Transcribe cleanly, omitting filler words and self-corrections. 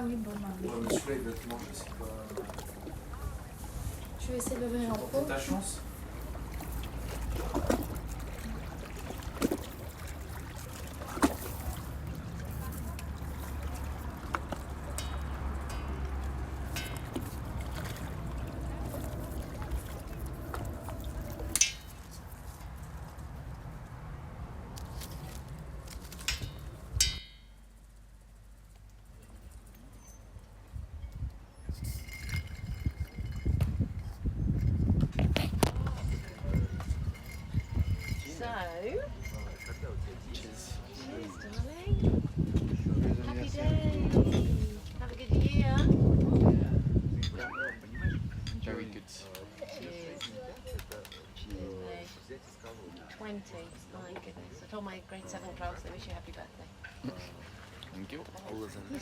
oui, bon, non. Ouais, mais celui-là, il va te manger, c'est pas. Je vais essayer de l'ouvrir en Tenter pot. ta chance. So, Cheers. cheers, darling. Happy day. Have a good year. Very good. Cheers. Cheers, mate. 20. My goodness. I told my grade 7 class they wish you happy birthday. Thank you.